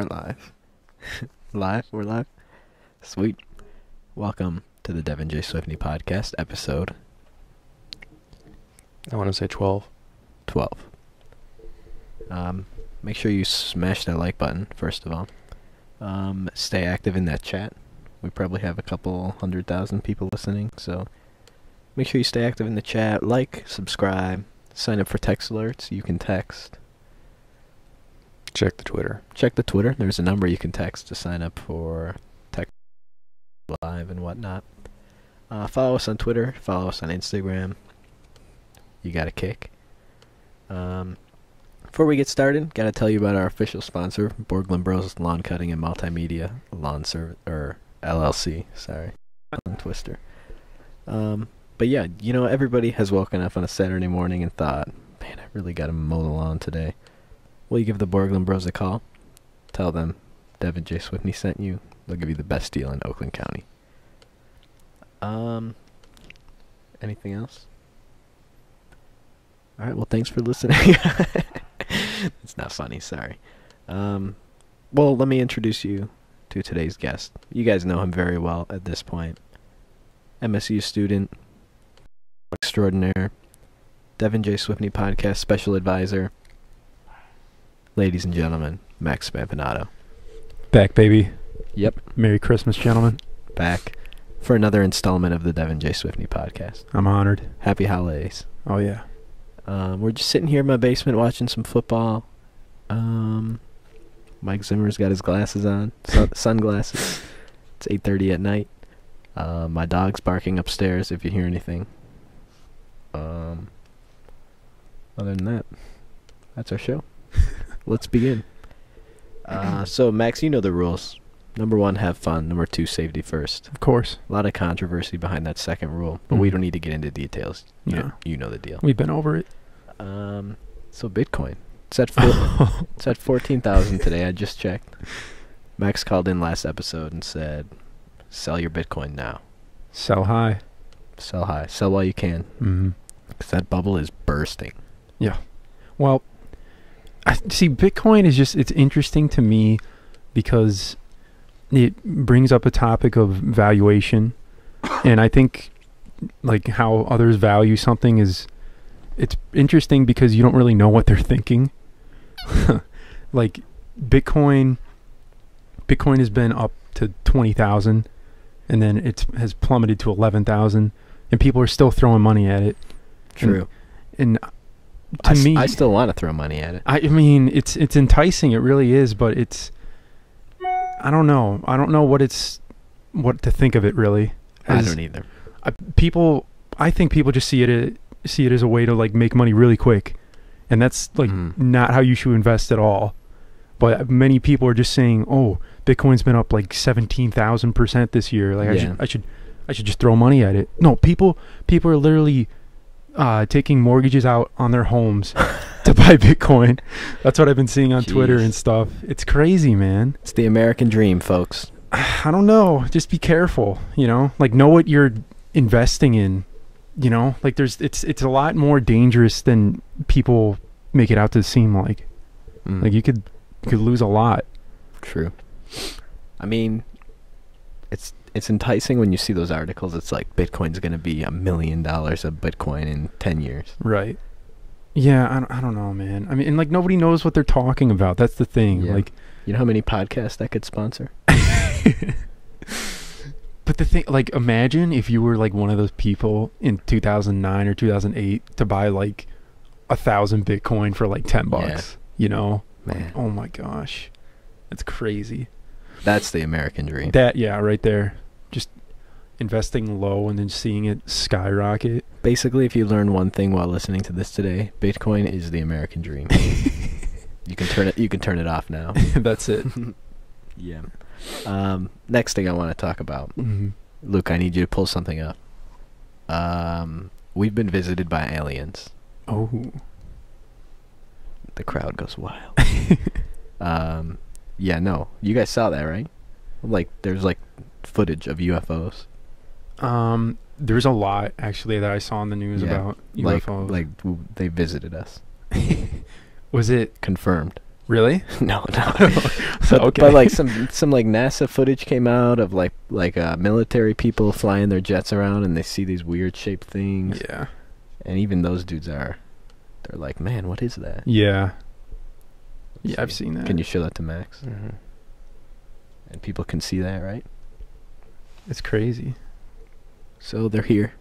are live. Live? We're live? Sweet. Welcome to the Devin J. Swiftney podcast, episode I want to say 12. 12. Make sure you smash that like button, first of all. Stay active in that chat. We probably have a couple 100,000 people listening, so make sure you stay active in the chat. Like, subscribe, sign up for text alerts. You can text. Check the Twitter. Check the Twitter. There's a number you can text to sign up for text live and whatnot. Follow us on Twitter. Follow us on Instagram. You got a kick. Before we get started, gotta tell you about our official sponsor, Borglum Bros Lawn Cutting and Multimedia Lawn Service, or LLC. Sorry, tongue twister. But yeah, you know, everybody has woken up on a Saturday morning and thought, man, I really gotta mow the lawn today. Well, you give the Borglum Bros a call. Tell them Devin J. Swiftney sent you. They'll give you the best deal in Oakland County. Anything else? All right, well, thanks for listening. It's not funny, sorry. Well, let me introduce you to today's guest. You guys know him very well at this point. MSU student extraordinaire, Devin J. Swiftney podcast special advisor. Ladies and gentlemen, Max Spampanato. Back, baby. Yep. Merry Christmas, gentlemen. Back for another installment of the Devin J. Swiftney podcast. I'm honored. Happy holidays. Oh, yeah. We're just sitting here in my basement watching some football. Mike Zimmer's got his glasses on, sunglasses. It's 8:30 at night. My dog's barking upstairs if you hear anything. Other than that, that's our show. Let's begin. So, Max, you know the rules. Number 1, have fun. Number 2, safety first. Of course. A lot of controversy behind that second rule, but we don't need to get into details. You know the deal. We've been over it. So Bitcoin. It's at 14,000 today. I just checked. Max called in last episode and said, sell your Bitcoin now. Sell high. Sell high. Sell while you can. Mm-hmm. Because that bubble is bursting. Yeah. Well, I see, Bitcoin is just, it's interesting to me because it brings up a topic of valuation. And I think, like, how others value something is, it's interesting because you don't really know what they're thinking. Like, Bitcoin has been up to 20,000 and then it has plummeted to 11,000 and people are still throwing money at it. True. And to me, I still want to throw money at it. I mean, it's enticing. It really is, but it's, I don't know. I don't know what to think of it really. I don't either. I think people just see it as a way to, like, make money really quick. And that's, like, not how you should invest at all. But many people are just saying, "Oh, Bitcoin's been up like 17,000% this year. Like, yeah. I should just throw money at it." No, people are literally taking mortgages out on their homes to buy Bitcoin. That's what I've been seeing on Twitter and stuff. It's crazy, man. It's the American dream, folks. I don't know. Just be careful, you know? Like, know what you're investing in, you know? Like, it's a lot more dangerous than people make it out to seem like. Like, you could lose a lot. True. I mean, it's enticing when you see those articles. It's like Bitcoin's going to be $1 million of Bitcoin in 10 years. Right. Yeah, I don't know, man. I mean, and, like, nobody knows what they're talking about. That's the thing. Yeah. Like, you know how many podcasts that could sponsor? But the thing, like, imagine if you were, like, one of those people in 2009 or 2008 to buy, like, 1,000 Bitcoin for, like, $10. Yeah. You know? Man. Oh my gosh. That's crazy. That's the American dream. Yeah, right there. Just investing low and then seeing it skyrocket. Basically, if you learn one thing while listening to this today, Bitcoin is the American dream. You can turn it off now. That's it. Yeah. Next thing I want to talk about. Mm-hmm. Luke, I need you to pull something up. We've been visited by aliens. Oh. The crowd goes wild. Yeah, no. You guys saw that, right? Like, there's, like, footage of UFOs. There's a lot, actually, that I saw on the news about UFOs. Like, they visited us. Was it confirmed? Really? No, no. Okay. But like some like NASA footage came out of like military people flying their jets around and they see these weird shaped things. Yeah. And even those dudes they're like, man, what is that? Yeah. Let's Yeah, I've see. seen that. Can you show that to Max? Mm-hmm. And people can see that, right? It's crazy. So they're here.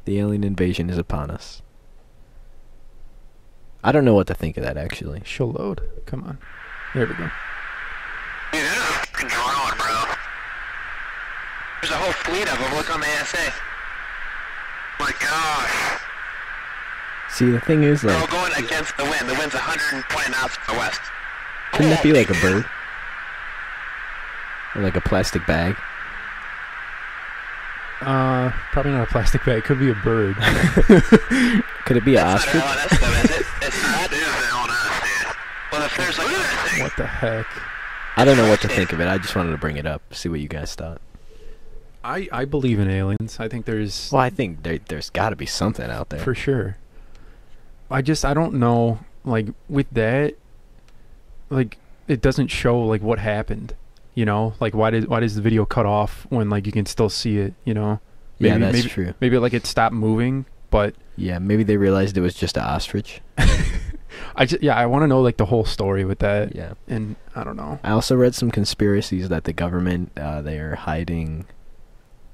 The alien invasion is upon us. I don't know what to think of that, actually. She'll load. Come on. There we go. Dude, there's a fucking drone, bro. There's a whole fleet of them. Look on the ASA. My gosh. See, the thing is, They're all like, going against the wind. The wind's 120 knots from the west. couldn't that be like a bird? Or like a plastic bag? Probably not a plastic bag. It could be a bird. Could it be an It's ostrich? not LNS though, is it? It's not. It is LNS, dude. Well, if there's like another thing. What the heck? I don't know what to think of it. I just wanted to bring it up, see what you guys thought. I believe in aliens. I think there's Well, I think there's got to be something out there. for sure. I don't know, like with that, like it doesn't show like what happened, you know, like why does the video cut off when like you can still see it, you know? Yeah, that's true. Maybe like it stopped moving, but Yeah, maybe they realized it was just an ostrich. I want to know like the whole story with that. Yeah. And I don't know. I also read some conspiracies that the government, they are hiding,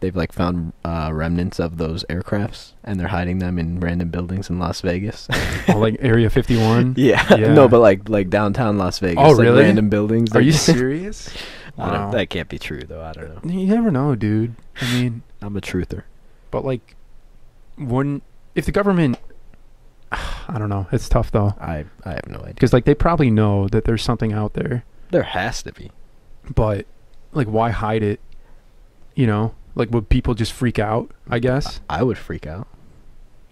they've like found remnants of those aircrafts, and they're hiding them in random buildings in Las Vegas. Oh, like Area 51. Yeah. Yeah. No, but like downtown Las Vegas. Oh, like really? Random buildings. Are you serious? Wow. That can't be true, though. I don't know. You never know, dude. I mean, I'm a truther. but like, if the government, I don't know. It's tough though, I have no idea. because like they probably know that there's something out there, There has to be. but like why hide it? You know, like would people just freak out? I guess. I would freak out.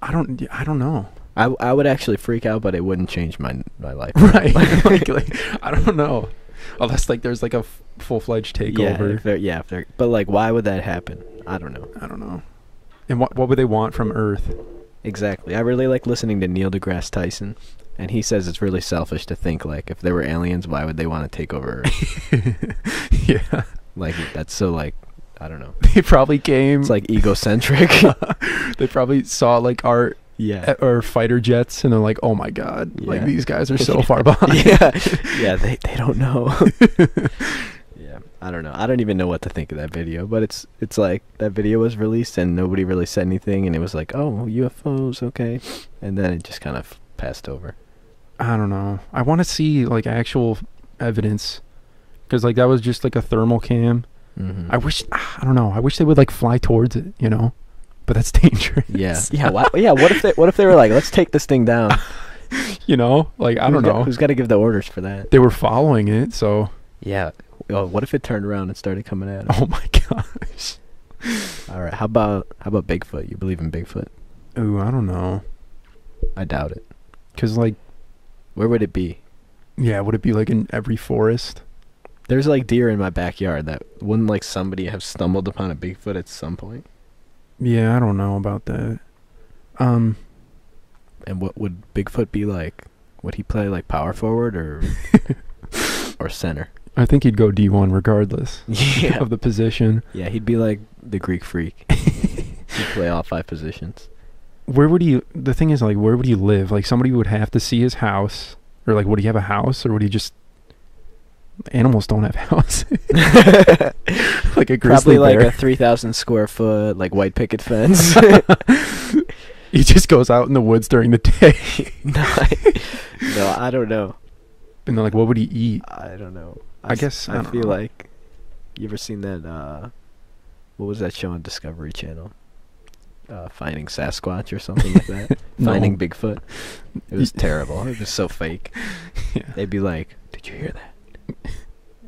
I don't know. I would actually freak out, but it wouldn't change my life. Right. like, I don't know. Unless like there's like a full-fledged takeover. If they're, but like, why would that happen? I don't know. I don't know. And what would they want from Earth? Exactly. I really like listening to Neil deGrasse Tyson, and he says it's really selfish to think like if there were aliens, why would they want to take over Earth? Yeah. Like that's so like I don't know. They probably came. It's like egocentric. They probably saw like our Yeah. or fighter jets, and they're like, "Oh my god, like Yeah. these guys are so far behind." Yeah, they don't know. Yeah, I don't know. I don't even know what to think of that video, but it's like that video was released and nobody really said anything, and it was like, oh, UFOs, okay, and then it just kind of passed over. I don't know. I want to see like actual evidence, because like that was just like a thermal cam. Mm-hmm. I don't know. I wish they would like fly towards it, you know, but that's dangerous. Yeah. What if they were like, let's take this thing down? You know, like I don't know. Who's got to give the orders for that? They were following it, so. Yeah. Oh, what if it turned around and started coming at us? Oh my gosh. All right. How about Bigfoot? You believe in Bigfoot? Ooh, I don't know. I doubt it. 'Cause like, Where would it be? yeah, would it be like in every forest? There's like deer in my backyard. That wouldn't like somebody have stumbled upon a Bigfoot at some point? Yeah, I don't know about that. And what would Bigfoot be like? Would he play like power forward or or center? I think he'd go D1 regardless Yeah. of the position. Yeah, he'd be like the Greek freak. He'd play all 5 positions. The thing is, like, where would he live? Like, somebody would have to see his house, or like, would he have a house, or would he just? Animals don't have houses. Like a grizzly Probably like bear. a 3,000 square foot like white picket fence. He just goes out in the woods during the day. No, I don't know. And then, like, what would he eat? I don't know. I guess I I don't feel know. like you ever seen that what was that show on Discovery Channel? Finding Sasquatch or something like that. No. Finding Bigfoot. It was terrible. It was so fake. Yeah. They'd be like, "Did you hear that?"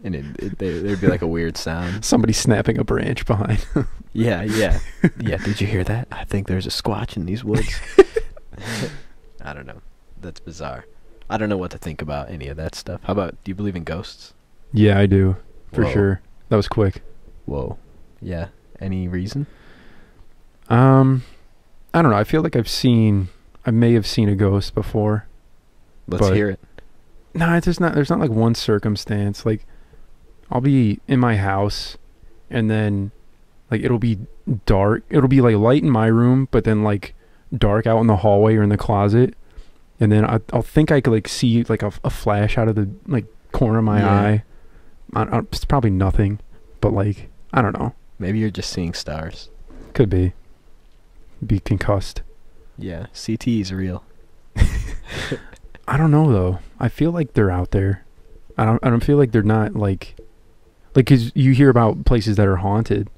And there'd be like a weird sound. Somebody snapping a branch behind. Yeah. Did you hear that? I think there's a squatch in these woods. I don't know. That's bizarre. I don't know what to think about any of that stuff. How about, do you believe in ghosts? Yeah, I do. For Whoa. sure. That was quick. Whoa. Yeah. Any reason? I don't know. I feel like I may have seen a ghost before. Let's But- hear it. No, it's just not. There's not like one circumstance. Like, I'll be in my house, and then like it'll be dark. It'll be like light in my room, but then like dark out in the hallway or in the closet. And then I'll think I could like see like a flash out of the like corner of my eye. It's probably nothing, but like I don't know. Maybe you're just seeing stars. Could be. Be concussed. Yeah, CT is real. I don't know though. I feel like they're out there. I don't feel like they're not like 'cause you hear about places that are haunted.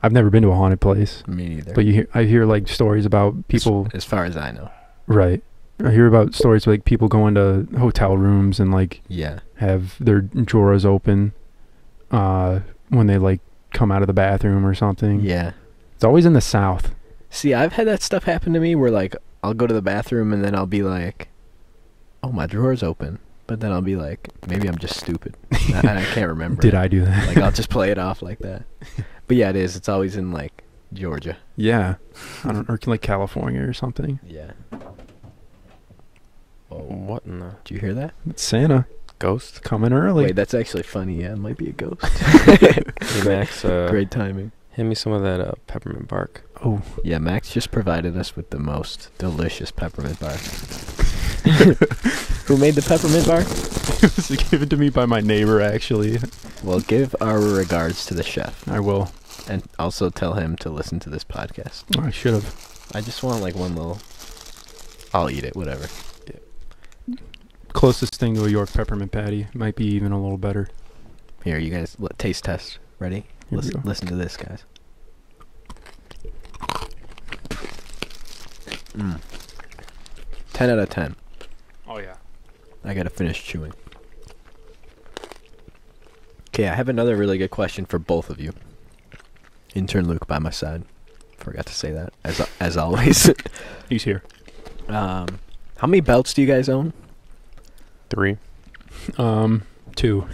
I've never been to a haunted place. Me neither. But I hear like stories about people. As far as I know. Right. I hear about stories like people going to hotel rooms and like have their drawers open when they like come out of the bathroom or something. Yeah. It's always in the South. See, I've had that stuff happen to me where like I'll go to the bathroom and then I'll be like, oh, my drawer's open. But then I'll be like, maybe I'm just stupid. I can't remember. Did I do that? Like I'll just play it off like that. But yeah, it is. It's always in like Georgia. Yeah. I don't or like California or something. Yeah. What in the... Did you hear that? It's Santa. Ghost? Coming early. Wait, that's actually funny. Yeah, it might be a ghost. Hey, Max, Great timing. hand me some of that peppermint bark. Oh. Yeah, Max just provided us with the most delicious peppermint bark. Who made the peppermint bark? It was given to me by my neighbor, actually. Well, give our regards to the chef. I will. And also tell him to listen to this podcast. Oh, I should have. I just want like one little... I'll eat it, whatever. Closest thing to a York peppermint patty. Might be even a little better. Here, you guys, taste test. Ready? Here we go. Listen to this, guys. 10 out of 10. Oh, yeah. I gotta finish chewing. Okay, I have another really good question for both of you. Intern Luke by my side. Forgot to say that, as always. He's here. How many belts do you guys own? 3. 2.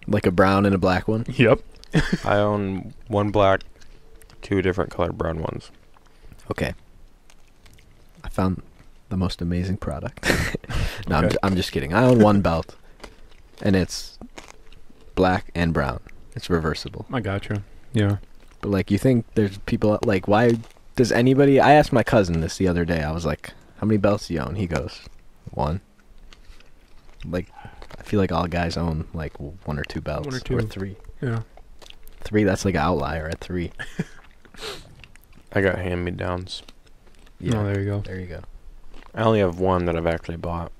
Like a brown and a black one? Yep. I own 1 black, 2 different colored brown ones. Okay. I found the most amazing product. No, Okay. I'm just kidding. I own 1 belt, and it's black and brown. It's reversible. I gotcha. Yeah. But like, you think there's people like, why does anybody? I asked my cousin this the other day. I was like, "How many belts do you own?" He goes, 1. Like, I feel like all guys own like 1 or 2 belts, 1 or 2. or 3. Yeah. 3. That's like an outlier at 3. I got hand-me-downs. Oh, there you go. There you go. I only have 1 that I've actually bought.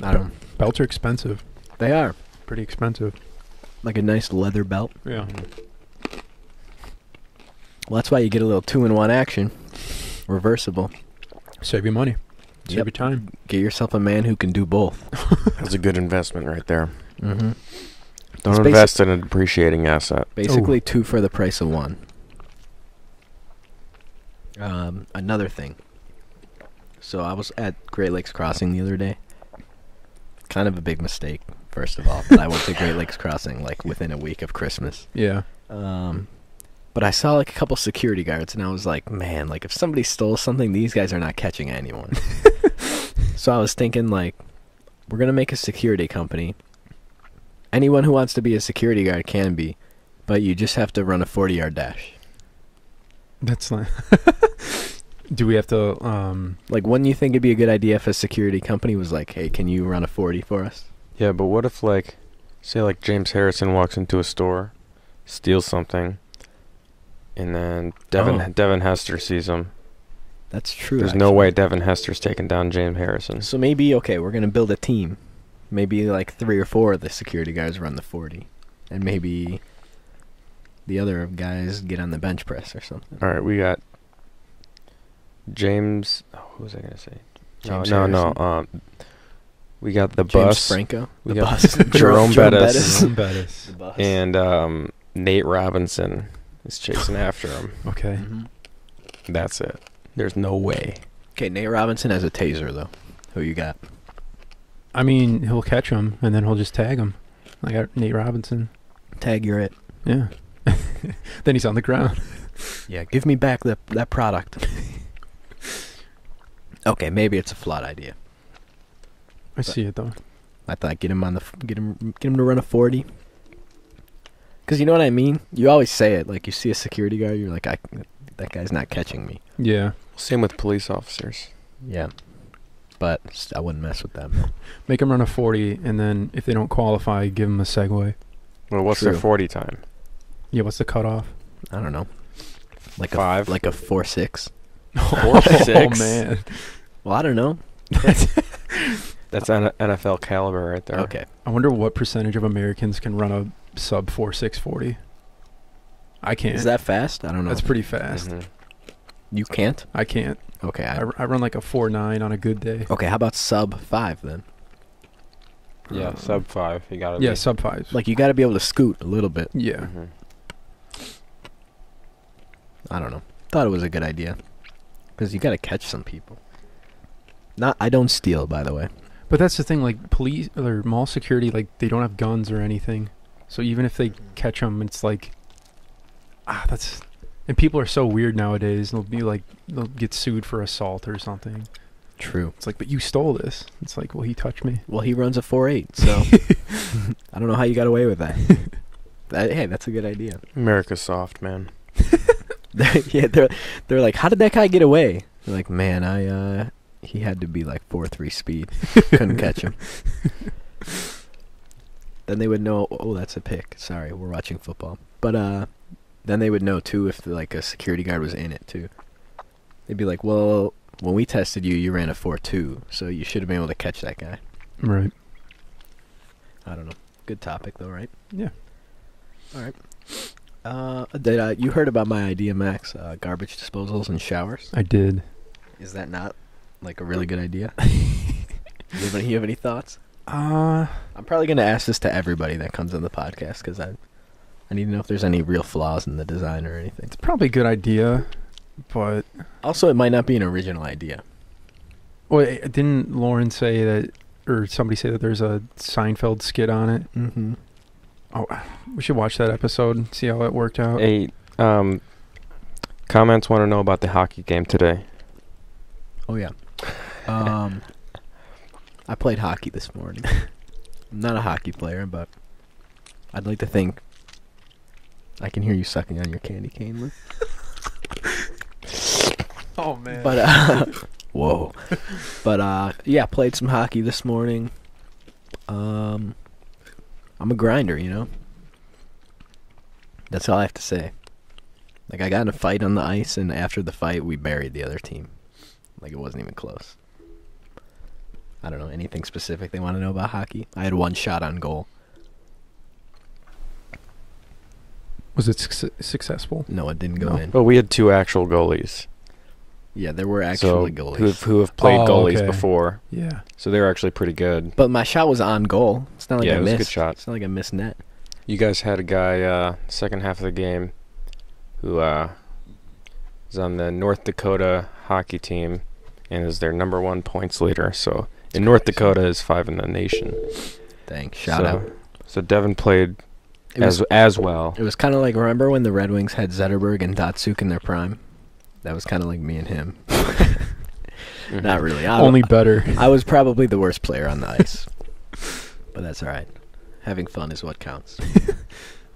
I don't. Belts are expensive. They are Pretty expensive. like a nice leather belt. Yeah. Well, that's why you get a little 2-in-1 action. Reversible. Save you money. Save Yep. you time. Get yourself a man who can do both. That's a good investment right there. Mm-hmm. Don't It's invest in a depreciating asset. Basically, 2 for the price of 1. Another thing. So I was at Great Lakes Crossing the other day. Kind of a big mistake, first of all. But I went to Great Lakes Crossing like within a week of Christmas. Yeah. But I saw like a couple security guards, and I was like, man, like if somebody stole something, these guys are not catching anyone. So I was thinking like, we're gonna make a security company. Anyone who wants to be a security guard can be, but you just have to run a 40-yard dash. That's like... Do we have to... Like, wouldn't you think it'd be a good idea if a security company was like, hey, can you run a 40 for us? Yeah, but what if, like, say, like, James Harrison walks into a store, steals something, and then Devin Hester sees him. That's true. There's no way Devin Hester's taking down James Harrison. So maybe, okay, we're going to build a team. Maybe like 3 or 4 of the security guys run the 40. And maybe the other guys get on the bench press or something. All right, we got James... Oh, who was I going to say? James No. We got the James bus. Franco? We The got bus. Jerome Bettis. Bettis. The bus. And Nate Robinson is chasing after him. Okay. Mhm. That's it. There's no way. Okay, Nate Robinson has a taser, though. Who you got? I mean, he'll catch him, and then he'll just tag him. I got Nate Robinson. Tag, you're it. Yeah. Then he's on the ground. Yeah, give me back that product. Okay, maybe it's a flawed idea. I see it though. I thought get him to run a 40. Because you know what I mean? You always say it. Like, you see a security guard, you're like, that guy's not catching me. Yeah. Same with police officers. Yeah. But I wouldn't mess with them. Make them run a 40, and then if they don't qualify, give them a Segway. Well, what's True. their 40 time? Yeah, what's the cutoff? I don't know. Like 5? Like a 4.6. 4.6? Oh, man. Well, I don't know. That's NFL caliber right there. Okay. I wonder what percentage of Americans can run a sub 4.6 40. I can't. Is that fast? I don't know. That's pretty fast. Mhm. You can't? I can't. Okay. I run like a 4.9 on a good day. Okay, how about sub 5 then? Yeah, sub 5. You gotta. Yeah, be. sub 5. Like, you got to be able to scoot a little bit. Yeah. Mhm. I don't know. Thought it was a good idea. Because you got to catch some people. I don't steal, by the way. But that's the thing, like, police or mall security, like, they don't have guns or anything. So even if they catch them, it's like, that's... And people are so weird nowadays. They'll be like, they'll get sued for assault or something. True. It's like, but you stole this. It's like, well, he touched me. Well, he runs a 4.8, so I don't know how you got away with that. Hey, that's a good idea. America's soft, man. Yeah, they're like, how did that guy get away? They're like, man, he had to be like 4.3 speed. Couldn't catch him. Then they would know, oh, that's a pick. Sorry, we're watching football. But then they would know too if like a security guard was in it too. They'd be like, well, when we tested you, you ran a 4.2, so you should have been able to catch that guy. Right. I don't know. Good topic though, right? Yeah. All right. You heard about my idea, Max? Garbage disposals and showers. I did. Is that not like a really good idea? You have any thoughts? I'm probably gonna ask this to everybody that comes on the podcast because I need to know if there's any real flaws in the design or anything. It's probably a good idea, but... Also, it might not be an original idea. Well, didn't Lauren say that, or somebody say that there's a Seinfeld skit on it? Mm-hmm. Oh, we should watch that episode and see how it worked out. Hey, comments want to know about the hockey game today. Oh yeah. I played hockey this morning. I'm not a hockey player, but I'd like to think I can hear you sucking on your candy cane, Luke. Oh, man. But whoa. But yeah, played some hockey this morning. I'm a grinder, you know. That's all I have to say. Like, I got in a fight on the ice, and after the fight, we buried the other team. Like, it wasn't even close. I don't know, anything specific they want to know about hockey? I had one shot on goal. Was it successful? No, it didn't go No. in. Well, we had 2 actual goalies. Yeah, there were actually so goalies. who have played goalies okay. before. Yeah. So they were actually pretty good. But my shot was on goal. It's not like Yeah, I it was a missed. good shot. It's not like I missed net. You guys had a guy second half of the game who was on the North Dakota hockey team and is their number 1 points leader. So in North Dakota is 5 in the nation. Thanks. Shout out. So Devin played It was, as well. it was kind of like, remember when the Red Wings had Zetterberg and Datsuk in their prime? That was kind of like me and him. Mhm. Not really. Only better. I was probably the worst player on the ice. But that's all right. Having fun is what counts.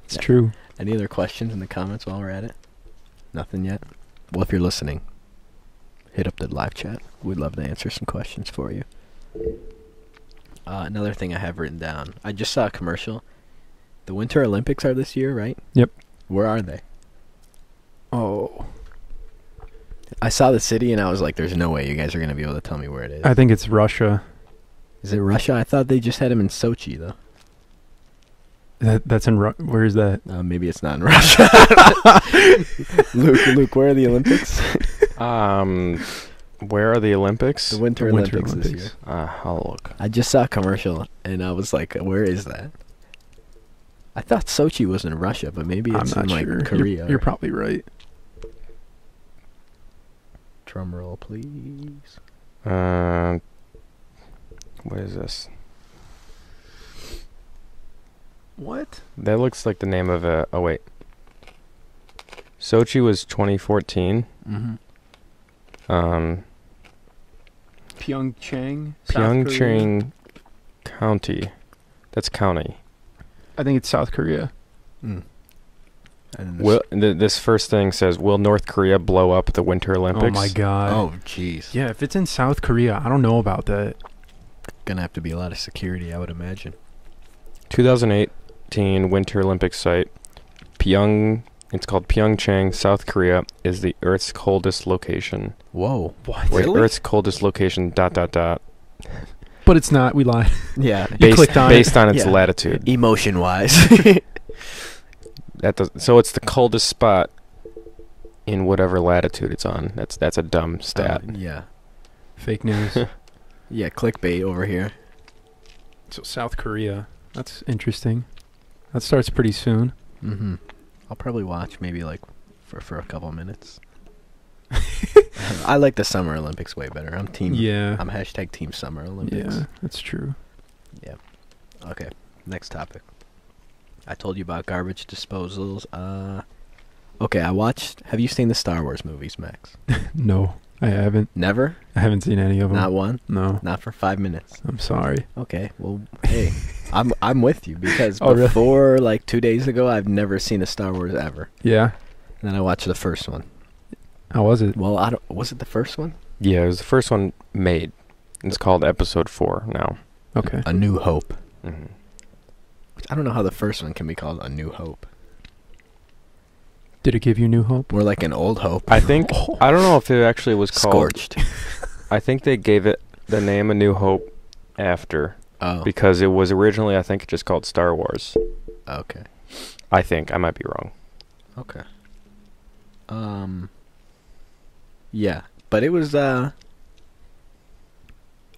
It's Yeah. true. Any other questions in the comments while we're at it? Nothing yet? Well, if you're listening, hit up the live chat. We'd love to answer some questions for you. Another thing I have written down. I just saw a commercial. The Winter Olympics are this year, right? Yep. Where are they? Oh. I saw the city and I was like, there's no way you guys are going to be able to tell me where it is. I think it's Russia. Is it Russia? I thought they just had him in Sochi, though. That's in where is that? Maybe it's not in Russia. Luke, where are the Olympics? Where are the Olympics? The Winter Olympics this year. I'll look. I just saw a commercial and I was like, where is that? I thought Sochi was in Russia, but maybe I'm it's not in like sure. Korea. You're probably right. Drum roll, please. What is this? What? That looks like the name of a. Oh wait. Sochi was 2014. Mm-hmm. Pyeongchang. South Korea. Pyeongchang County. That's county. I think it's South Korea. Mm. And This first thing says, will North Korea blow up the Winter Olympics? Oh my god. oh, jeez. Yeah, if it's in South Korea, I don't know about that. Gonna have to be a lot of security, I would imagine. 2018 Winter Olympics site. It's called Pyeongchang, South Korea, is the Earth's coldest location. Whoa. What? Wait, Really? Earth's coldest location, ... But it's not. We lied. Yeah. clicked on based on its Yeah. latitude. Emotion-wise. So it's the coldest spot in whatever latitude it's on. That's a dumb stat. Yeah. Fake news. Yeah, clickbait over here. So South Korea. That's interesting. That starts pretty soon. Mm-hmm. I'll probably watch maybe like for a couple minutes. I like the Summer Olympics way better. I'm team. Yeah. I'm hashtag Team Summer Olympics. Yeah, that's true. Okay. Next topic. I told you about garbage disposals. Okay. Have you seen the Star Wars movies, Max? No, I haven't. Never. I haven't seen any of them. Not one. No. Not for 5 minutes. I'm sorry. Okay. Well, hey, I'm with you because Oh, really? before like 2 days ago, I've never seen a Star Wars ever. Yeah. And then I watched the first one. How was it? Well, was it the first one? Yeah, it was the first one made. It's called Episode 4 now. Okay. A New Hope. Hmm. I don't know how the first one can be called A New Hope. Did it give you new hope? More like an Old Hope. I think I don't know if it actually was called. Scorched. I think they gave it the name A New Hope after Oh. because it was originally, I think, just called Star Wars. Okay. I think I might be wrong. Okay. Yeah, but it was I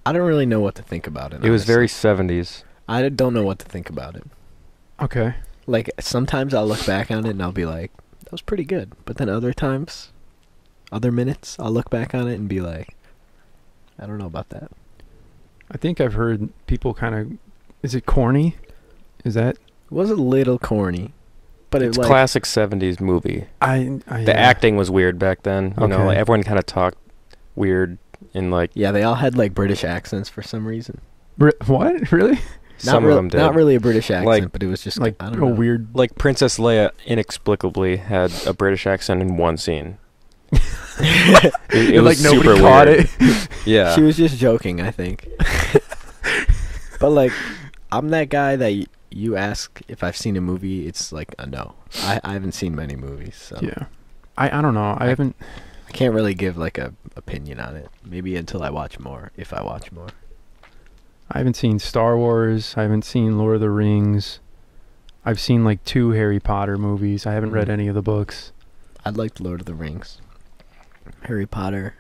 don't really know what to think about it. It was honestly. very 70s. I don't know what to think about it. Okay. Like sometimes I'll look back on it and I'll be like, that was pretty good. But then other times, other minutes, I'll look back on it and be like, I don't know about that. I think I've heard people kind of. Is it corny? Is that? It was a little corny, but It's it like classic 70s movie. I The acting was weird back then. You know, Okay. like, everyone kind of talked weird and like yeah, they all had like British accents for some reason. What? Really? some of them did. Not really a British accent, Like- but it was just Like I a don't know. weird. Like Princess Leia inexplicably had a British accent in one scene. It like was nobody super caught weird. it. Yeah. She was just joking, I think. But like, I'm that guy that you ask if I've seen a movie. It's like a no. I haven't seen many movies, so Yeah. I don't know. I haven't. I can't really give like a opinion on it. Maybe until I watch more, if I watch more. I haven't seen Star Wars. I haven't seen Lord of the Rings. I've seen like 2 Harry Potter movies. I haven't read Mhm. any of the books. I liked Lord of the Rings, Harry Potter.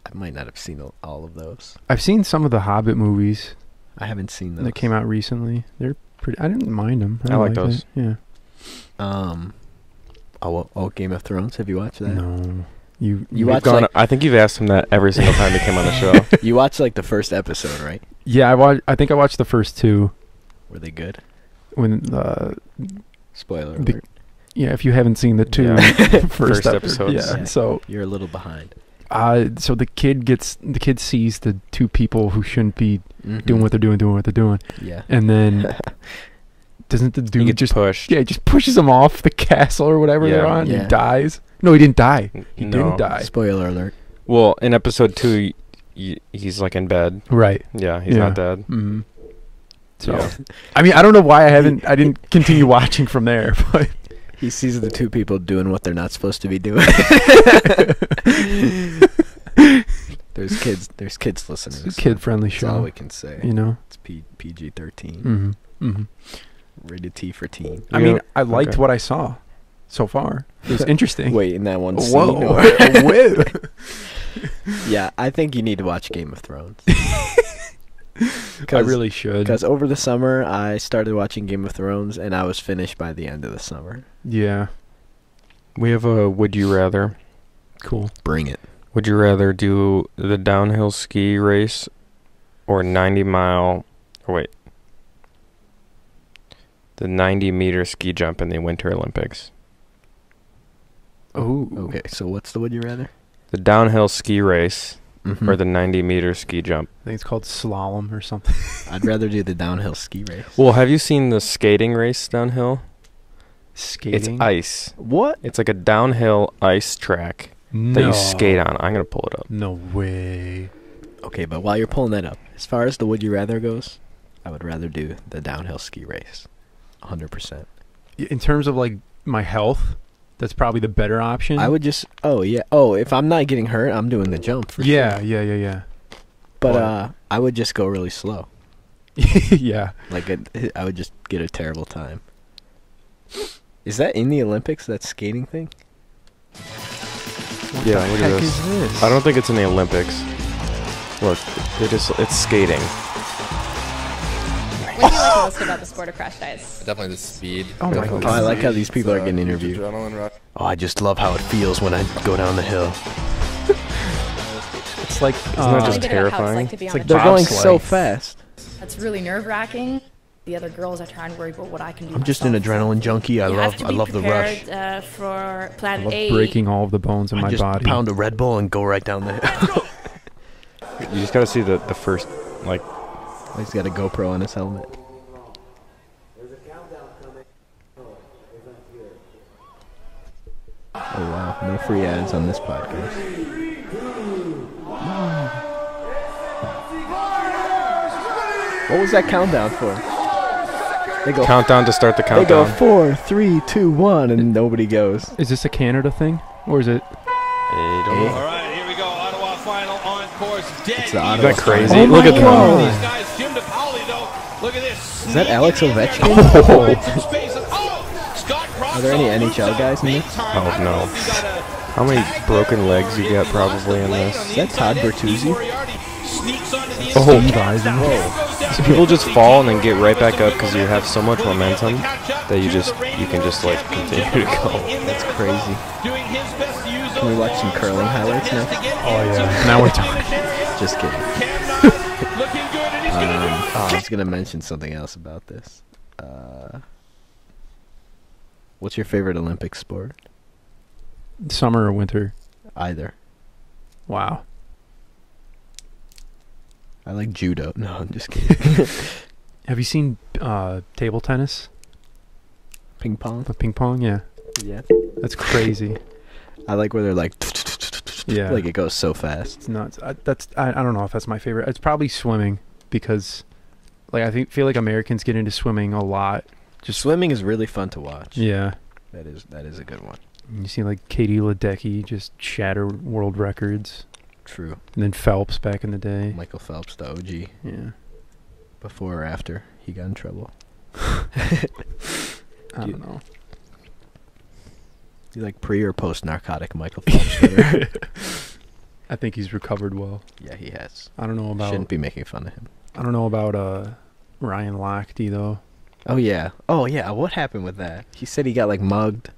I might not have seen all of those. I've seen some of the Hobbit movies I haven't seen those. that came out recently. They're pretty. I didn't mind them. I like those. Yeah. Game of Thrones. Have you watched that? No. You You We've watch gone- like I think you've asked him that every single time he came on the show. you watched like the first episode, right? Yeah, I think I watched the first 2 Were they good? when Spoiler The- alert. yeah, if you haven't seen the 2 Yeah. first episodes. Yeah. Yeah. So You're a little behind. so the kid sees the 2 people who shouldn't be Mhm. doing what they're doing, Yeah. and then doesn't the He dude gets just pushed. he just pushes him off the castle or whatever they're Yeah. on? Yeah. He dies. No, he didn't die. He No. didn't die. Spoiler alert. Well, in episode 2, he's like in bed. Right. Yeah, he's Yeah. not dead. Mm-hmm. So, Yeah. I mean, I don't know why I didn't continue watching from there, but He sees the 2 people doing what they're not supposed to be doing. There's kids listening. it's a kid-friendly That's all show. we can say. You know. It's PG-13. Mm-hmm. Mm-hmm. Rated T for teen. I Yeah. mean, I liked Okay. what I saw so far. It was interesting. Wait, in that one scene? Whoa. or- Whoa. Yeah, I think you need to watch Game of Thrones. I really should. Because over the summer, I started watching Game of Thrones, and I was finished by the end of the summer. Yeah. We have a would you rather. Cool. Bring it. Would you rather do the downhill ski race or 90-mile... Or wait. The 90-meter ski jump in the Winter Olympics. Oh. Okay, so what's the would you rather? The downhill ski race Mhm. or the 90-meter ski jump? I think it's called slalom or something. I'd rather do the downhill ski race. Well, have you seen the skating race downhill? Skating. It's ice. What? It's like a downhill ice track that No. you skate on. I'm going to pull it up. No way. Okay, but while you're pulling that up, as far as the would you rather goes, I would rather do the downhill ski race. 100%. In terms of like my health, that's probably the better option. I would just, if I'm not getting hurt, I'm doing the jump for sure. Yeah. But I would just go really slow. Yeah. Like, I would just get a terrible time. Is that in the Olympics, that skating thing? What Yeah, the look heck at this. is this? I don't think it's in the Olympics. Look, it's skating. What do you like most about the sport of crash dice? Definitely the speed. Oh my Definitely God. Oh, I like how speed. these people are It's, getting huge interviewed. Adrenaline rush. Oh, I just love how it feels when I go down the hill. It's like that Tell me just a bit about how terrifying? it's like to be It's on like a They're track. going bobsleigh. so fast. That's really nerve-wracking. The other girls are trying to worry about what I can do. I'm just an myself. adrenaline junkie. I You have love to I be love the rush. prepared, for I plan love A. breaking all of the bones in I my just body. pound a Red Bull and go right down the hill. You just got to see the first, like, He's got a GoPro on his helmet. Oh wow, no free ads on this podcast. What was that countdown for? They go. countdown to start the They go countdown. 4, 3, 2, 1, and nobody goes. Is this a Canada thing? Or is it? I don't know. All right, here we go. Ottawa final on course. Dead. It's the even. Ottawa Isn't that crazy? final. Look at my them. God. These guys, Jim DePauli, though. Look at this. Is that Alex Sneaking in Ovechkin? there, trying to Oh. find some space. Oh, Scott Are there any Crossall moves NHL up guys in big this? time. Oh, I don't no. know if he got a How many tag broken there. legs you get probably in this? Is that Todd Bertuzzi? Oh, Steve Eisen. So people just fall and then get right back up because you have so much momentum that you can just like continue to go. That's crazy. Can we watch some curling highlights now? Oh yeah. Now we're talking. Just kidding. I was gonna mention something else about this. What's your favorite Olympic sport? Summer or winter? Either. Wow. I like judo. No, I'm just kidding. Have you seen table tennis? Ping pong. Ping pong? Yeah. Yeah. That's crazy. I like where they're like. Yeah. Like it goes so fast. It's nuts. I don't know if that's my favorite. It's probably swimming because, like, feel like Americans get into swimming a lot. Just Swimming is really fun to watch. Yeah. That is a good one. You see like Katie Ledecky just shatter world records, True. and then Phelps back in the day. Michael Phelps, the OG. Yeah. Before or after he got in trouble. I don't know. You like pre or post narcotic Michael Phelps? better? I think he's recovered well. Yeah, he has. I don't know about. Shouldn't be making fun of him. I don't know about Ryan Lochte though. Oh yeah. What happened with that? He said he got like mugged,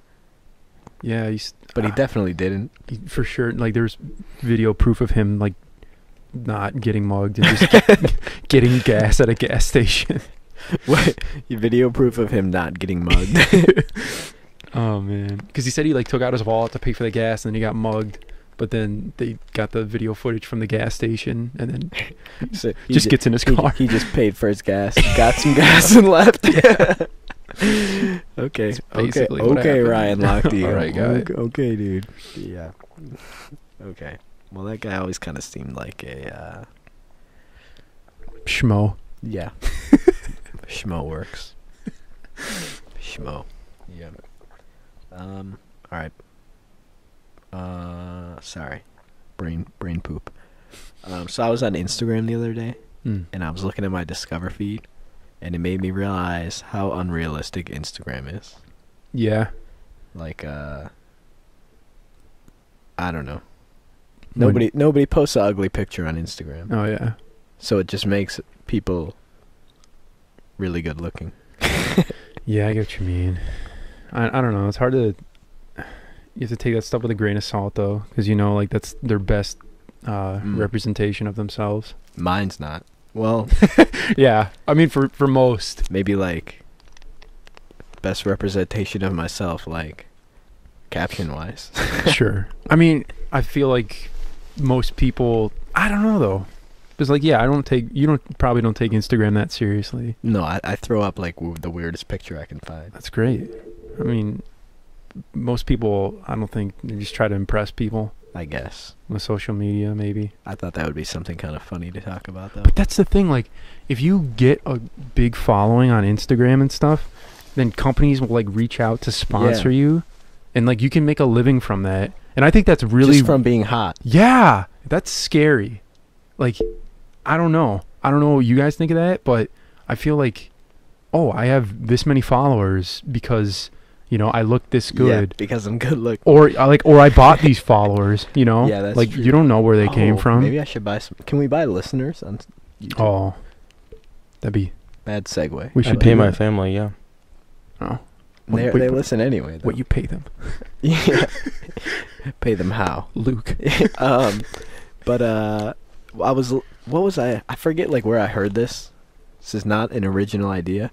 Yeah, but he definitely didn't. for sure. Like there's video proof of him like not getting mugged and just getting gas at a gas station. What? Video proof of him not getting mugged. Oh man, because he said he like took out his wallet to pay for the gas and then he got mugged. But then they got the video footage from the gas station and then So he just ju- gets in his he, car. he just paid for his gas, got some gas, and left. Okay. basically what Okay, happened. Ryan Lochte. All right, guy. Okay, dude. Yeah. Okay. Well, that guy always kind of seemed like a. Schmo. Yeah. Schmo works. Schmo. Yeah. All right. Sorry. Brain poop. So I was on Instagram the other day, Mm. and I was looking at my Discover feed, and it made me realize how unrealistic Instagram is. Yeah. Like, I don't know. Nobody posts an ugly picture on Instagram, Oh yeah. so it just makes people really good looking. Yeah, I get what you mean. I don't know. It's hard to. You have to take that stuff with a grain of salt, though, because you know, like that's their best representation of themselves. Mine's not. Well, Yeah, I mean, for most. maybe like best representation of myself, like caption wise. Sure. I mean, I feel like most people I don't know though. It's like, yeah, probably don't take Instagram that seriously. No, I throw up like the weirdest picture I can find. That's great. I mean, most people, I don't think, they just try to impress people I guess. with social media, maybe. I thought that would be something kind of funny to talk about, though. But that's the thing, like, if you get a big following on Instagram and stuff, then companies will, like, reach out to sponsor you, and, like, you can make a living from that. And I think that's really... Just from being hot. Yeah, that's scary. Like, I don't know. I don't know what you guys think of that, but I feel like, oh, I have this many followers because, you know, I look this good. Yeah, because I'm good looking. Or I bought these followers, you know? Yeah, that's like, true. you don't know where they came from. Maybe I should buy some. Can we buy listeners on YouTube? Oh, that'd be... Bad segue. We should I pay do my that. family, yeah. Oh. They listen anyway, though. What you pay them? Yeah. Pay them how? Luke. But what was I forget like where I heard this. This is not an original idea,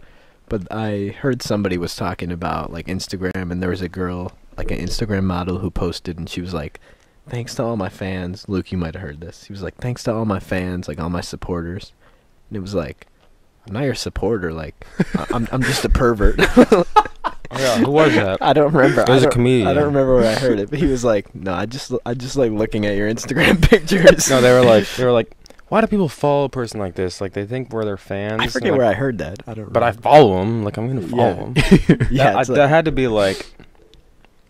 but I heard somebody was talking about like Instagram, and there was a girl, like an Instagram model, who posted, and she was like, thanks to all my fans. Luke, you might have heard this. He was like, thanks to all my fans, like all my supporters. And it was like, I'm not your supporter, like I'm just a pervert. Oh yeah, who was that? I don't remember. It was a comedian. I don't remember where I heard it, but he was like, "No, I just like looking at your Instagram pictures." No, they were like, why do people follow a person like this? Like they think we're their fans. I forget like, where I heard that. I don't. But I remember. follow them. Like I'm gonna follow them. Yeah, it's that like- had to be like,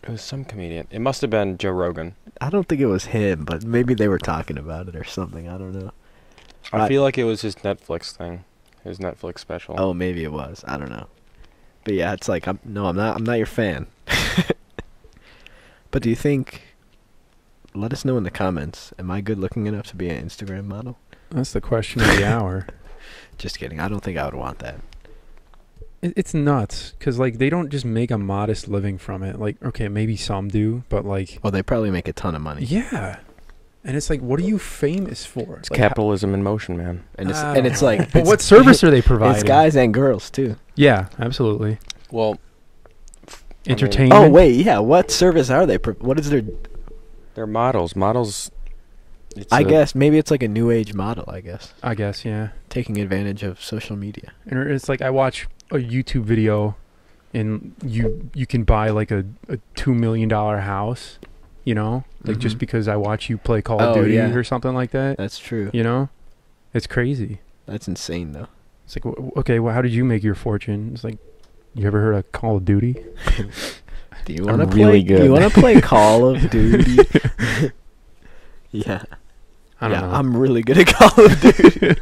it was some comedian. It must have been Joe Rogan. I don't think it was him, but maybe they were talking about it or something. I don't know. I feel like it was his Netflix thing, his Netflix special. Oh, maybe it was. I don't know. But yeah, it's like I'm not your fan. But do you think? Let us know in the comments. Am I good looking enough to be an Instagram model? That's the question of the hour. Just kidding. I don't think I would want that. It's nuts, because, like, they don't just make a modest living from it. Like, okay, maybe some do, but, like... Well, they probably make a ton of money. Yeah. And it's like, what are you famous for? It's Like, capitalism in motion, man. And it's I and don't it's know. like. But it's- what service are they providing? It's guys and girls too. Yeah, absolutely. Well, Entertainment. Oh wait, yeah. What service are they? What is their? they're models. Models. I guess maybe it's like a new age model. I guess I guess, yeah. taking advantage of social media. And it's like I watch a YouTube video, and you can buy like a $2 million house, you know, like just Mhm. because I watch you play Call Oh, of Duty yeah. or something like that. That's true. You know, it's crazy. That's insane though. It's like, okay, well, how did you make your fortune? It's like, you ever heard of Call of Duty? Do you I'm want to play? really Do you good. want to play Call of Duty? Yeah. I don't know. I'm really good at Call of Duty.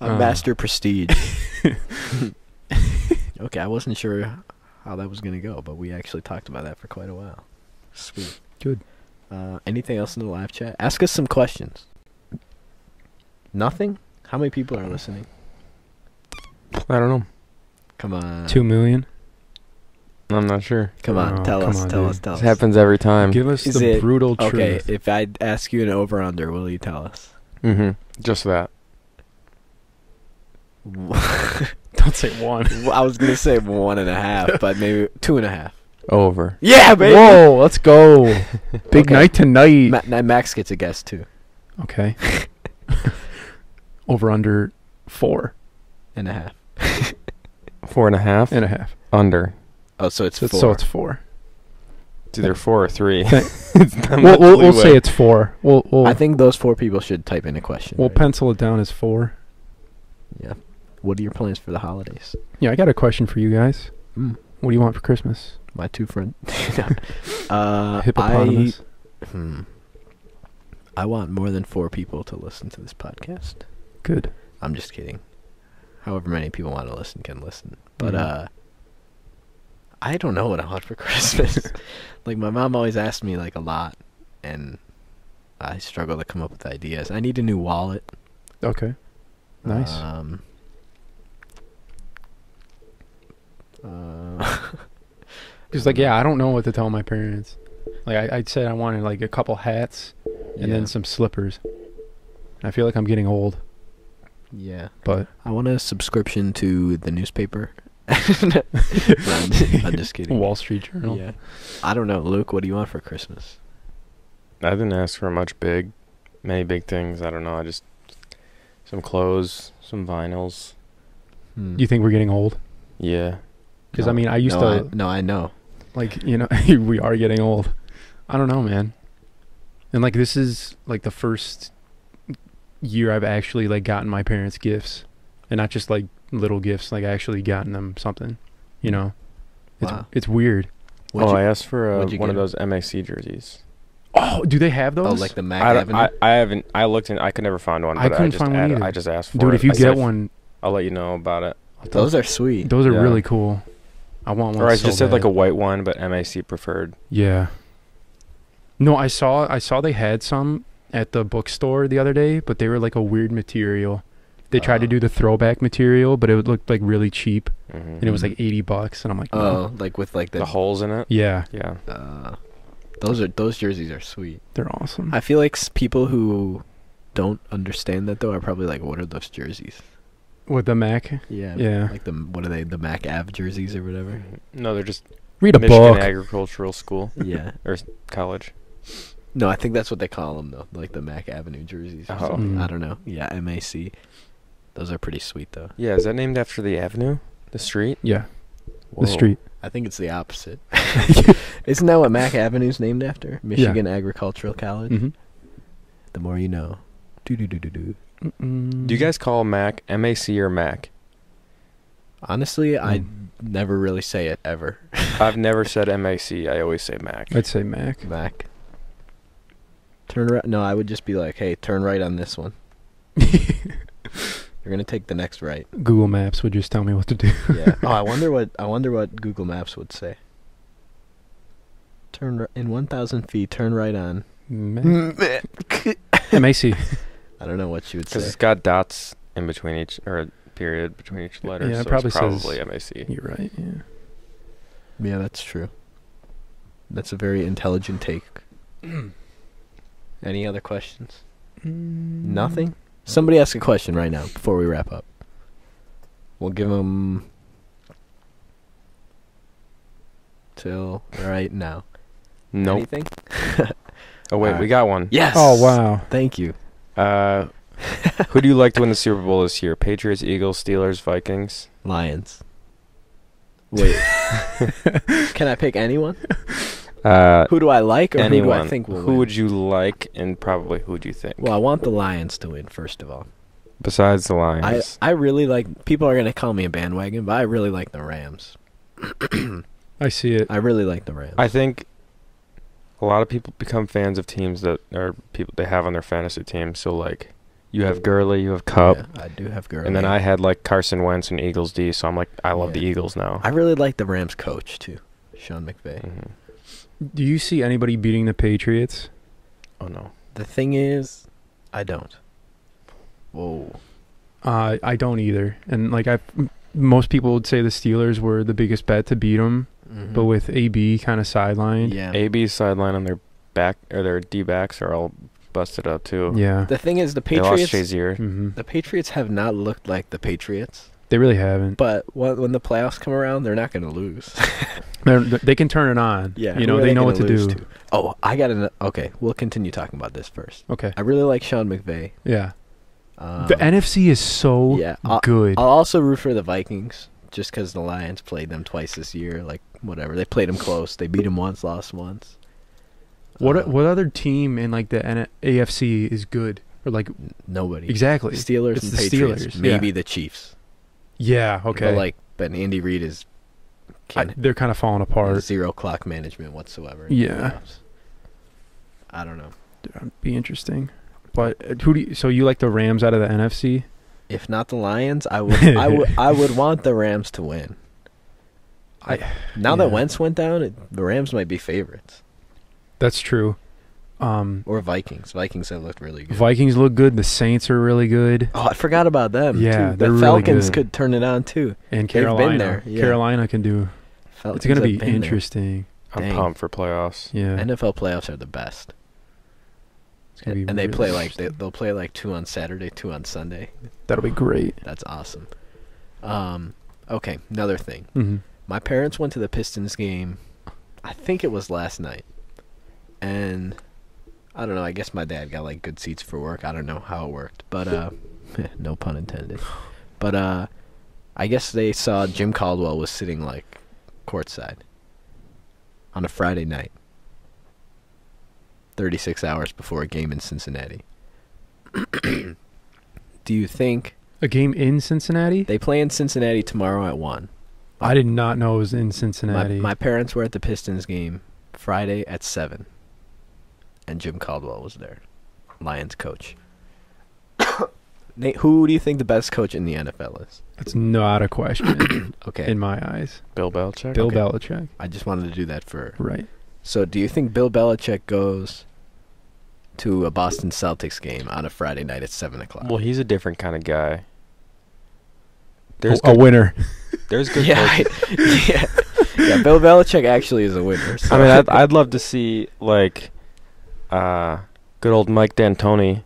I'm Master Prestige. Okay, I wasn't sure how that was gonna go, but we actually talked about that for quite a while. Sweet. Good. Anything else in the live chat? Ask us some questions. Nothing? How many people are listening? I don't know. Come on. 2 million. I'm not sure. Come on, Oh, tell come us, on, tell dude. us, tell This us. happens every time. Give us Is the it- brutal Okay, truth. if I ask you an over/under, will you tell us? Mm-hmm. Just that. Don't say one. Well, I was gonna say 1.5, but maybe 2.5. Over. Yeah, baby. Whoa, let's go. Big Okay. night tonight. Max gets a guess too. Okay. Over under 4.5. 4.5. Under. Oh, so it's 4. So it's 4. It's either 4 or 3. Okay. It's not We'll, much we'll say leeway. it's 4. We'll I think those 4 people should type in a question. we'll right? pencil it down as 4. Yeah. What are your plans for the holidays? Yeah, I got a question for you guys. What do you want for Christmas? My 2 friends. Hippopotamus. I want more than 4 people to listen to this podcast. Good. I'm just kidding. However many people want to listen can listen. But Mhm. I don't know what I want for Christmas. Like my mom always asks me like a lot, and I struggle to come up with ideas. I need a new wallet. Okay. Nice. Just like, yeah, I don't know what to tell my parents. Like I said I wanted like a couple hats and Yeah. then some slippers. I feel like I'm getting old, Yeah. but I want a subscription to the newspaper. I'm just kidding. Wall Street Journal. Yeah. I don't know, Luke. What do you want for Christmas? I didn't ask for much big. many big things. I don't know. I just some clothes, some vinyls. Do you think we're getting old? Yeah. Because I mean, I used to I know. like we are getting old. I don't know, man. And like this is like the first year I've actually like gotten my parents gifts, and not just like little gifts. Like I actually gotten them something. It's weird. I asked for what'd you one of get? those MAC jerseys. Oh, do they have those? Oh, like the Mac Avenue. I haven't. I looked and I could never find one. I But couldn't just find one either. I just asked for it. Dude, if you I said get one, I'll let you know about it. Those are sweet. those are Yeah. really cool. I want one. Or I so just said like bad. a white one, but MAC preferred. Yeah. No, I saw they had some at the bookstore the other day, but they were like a weird material. They tried to do the throwback material, but it looked like really cheap, and it was like $80, and I'm like, no. Oh, like with like The holes in it. Yeah, Yeah. those jerseys are sweet. they're awesome. I feel like people who don't understand that though are probably like, what are those jerseys? With the Mac, Yeah. Yeah. Like what are they? The Mac Ave jerseys or whatever. No, they're just read a Michigan book. Agricultural School Yeah. or college. No, I think that's what they call them though, like the Mac Avenue jerseys. Or Oh. something. Mm. I don't know. Yeah, MAC. Those are pretty sweet though. Yeah, is that named after the avenue, the street? Yeah, Whoa. the street. I think it's the opposite. Isn't that what Mac Avenue's named after? Michigan Agricultural College. Mm-hmm. The more you know. Do. Do you guys call Mac MAC or Mac? Honestly, I never really say it ever. I've never said MAC. I always say Mac. I'd say Mac. Mac. Turn right. No, I would just be like, hey, turn right on this one. You're gonna take the next right. Google Maps would just tell me what to do. Yeah. Oh, I wonder what Google Maps would say. Turn in 1,000 feet. Turn right on. Mac. I MAC. don't know what she would Because say. it's got dots in between each, or a period between each letter. Yeah, it so probably it's probably says- MAC. You're right. Yeah. Yeah, that's true. That's a very intelligent take. Any other questions? Nothing? Somebody ask a question right now before we wrap up. We'll give them till right now. Nope. Anything? Oh wait, we got one. Yes. Oh wow. Thank you. Who do you like to win the Super Bowl this year? Patriots, Eagles, Steelers, Vikings? Lions. Wait. Can I pick anyone? Who do I like or Anyone. who do I think will Who win? would you like, and probably who would you think? Well, I want the Lions to win, first of all. Besides the Lions. I really like... People are going to call me a bandwagon, but I really like the Rams. I see it. I really like the Rams. I think a lot of people become fans of teams that are people they have on their fantasy team. So like, you have Gurley, you have Cup, Yeah, I do have Gurley. and then I had like Carson Wentz and Eagles D. So I'm like, I love the Yeah. Eagles now. I really like the Rams coach, too. Sean McVay. Mhm. Do you see anybody beating the Patriots? Oh no. The thing is, I don't. Whoa. I don't either. And like most people would say the Steelers were the biggest bet to beat them, but with AB kind of sidelined. Yeah. AB's sideline on their back or their D backs are all busted up too. Yeah. The thing is, the They lost Patriots... Shazier. Mm-hmm. The Patriots have not looked like the Patriots. They really haven't. But when the playoffs come around, they're not going to lose. They can turn it on. Yeah. You who know, are they know gonna what to lose do. Oh, I got an... Okay, we'll continue talking about this first. Okay. I really like Sean McVay. Yeah. The NFC is so yeah, good. I'll also root for the Vikings, just because the Lions played them twice this year. Like, whatever. They played them close. They beat them once, lost once. What other team in like the AFC is good? Or like Nobody. exactly. Steelers It's and the Patriots. Steelers, Maybe yeah. the Chiefs. Yeah, okay. But Andy Reid is They're kind of falling apart. zero clock management whatsoever. Yeah. I don't know. That'd be interesting. But so you like the Rams out of the NFC? If not the Lions, I would. I would want the Rams to win. Now that yeah. Wentz went down, the Rams might be favorites. That's true. Or Vikings. Vikings have looked really good. Vikings look good. The Saints are really good. Oh, I forgot about them. Yeah, too. they're The really Falcons good. could turn it on too. And They've been Carolina. there, yeah. Carolina can do. Falcons It's going to have be been there. interesting. I'm Dang. pumped for playoffs. Yeah. NFL playoffs are the best. It's gonna be And they really play like interesting. they'll play like 2 on Saturday, 2 on Sunday. That'll be great. That's awesome. Okay, another thing. Mm-hmm. My parents went to the Pistons game. I think it was last night, and I don't know. I guess my dad got like good seats for work. I don't know how it worked, but no pun intended. But I guess they saw Jim Caldwell was sitting like courtside on a Friday night, 36 hours before a game in Cincinnati. Do you think A game in Cincinnati? they play in Cincinnati tomorrow at 1? I did not know it was in Cincinnati. My parents were at the Pistons game Friday at 7, and Jim Caldwell was there, Lions coach. Nate, who do you think the best coach in the NFL is? That's not a question Okay, in my eyes. Bill Belichick. Bill Okay. Belichick. I just wanted to do that for. Right. So, do you think Bill Belichick goes to a Boston Celtics game on a Friday night at 7 o'clock? Well, he's a different kind of guy. There's A winner. There's good yeah, coaches. yeah. Bill Belichick actually is a winner. So. I mean, I'd love to see like, good old Mike D'Antoni.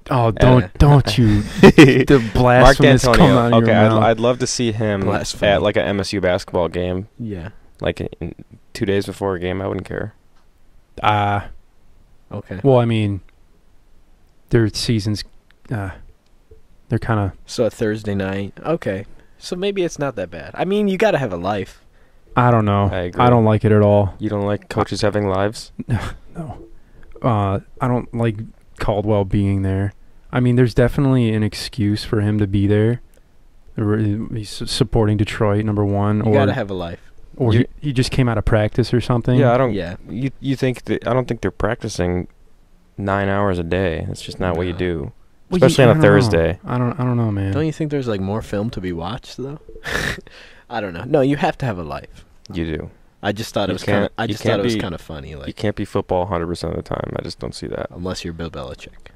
Oh, don't you the Mark blasphemous come out D'Antonio. of Okay, your mouth. I'd love to see him Blasphemy. at like a MSU basketball game, Yeah. like in 2 days before a game. I wouldn't care. Okay. Well, I mean, their seasons, they're kind of. So a Thursday night. Okay. So maybe it's not that bad. I mean, you got to have a life. I don't know. I agree. I don't like it at all. You don't like coaches having lives? No. I don't like Caldwell being there. I mean, there's definitely an excuse for him to be there. He's supporting Detroit, number one, You got to have a life. or he just came out of practice or something. Yeah, I don't. Yeah. You think that? I don't think they're practicing 9 hours a day. That's just not what you No. do. Well, Especially I on a don't know. Thursday. I don't know, man. Don't you think there's like more film to be watched though? I don't know. No, you have to have a life. You do. I just thought You it was kind of. can't- I you just can't thought it was be- kind of funny, You like can't be football 100% of the time. I just don't see that. unless you're Bill Belichick.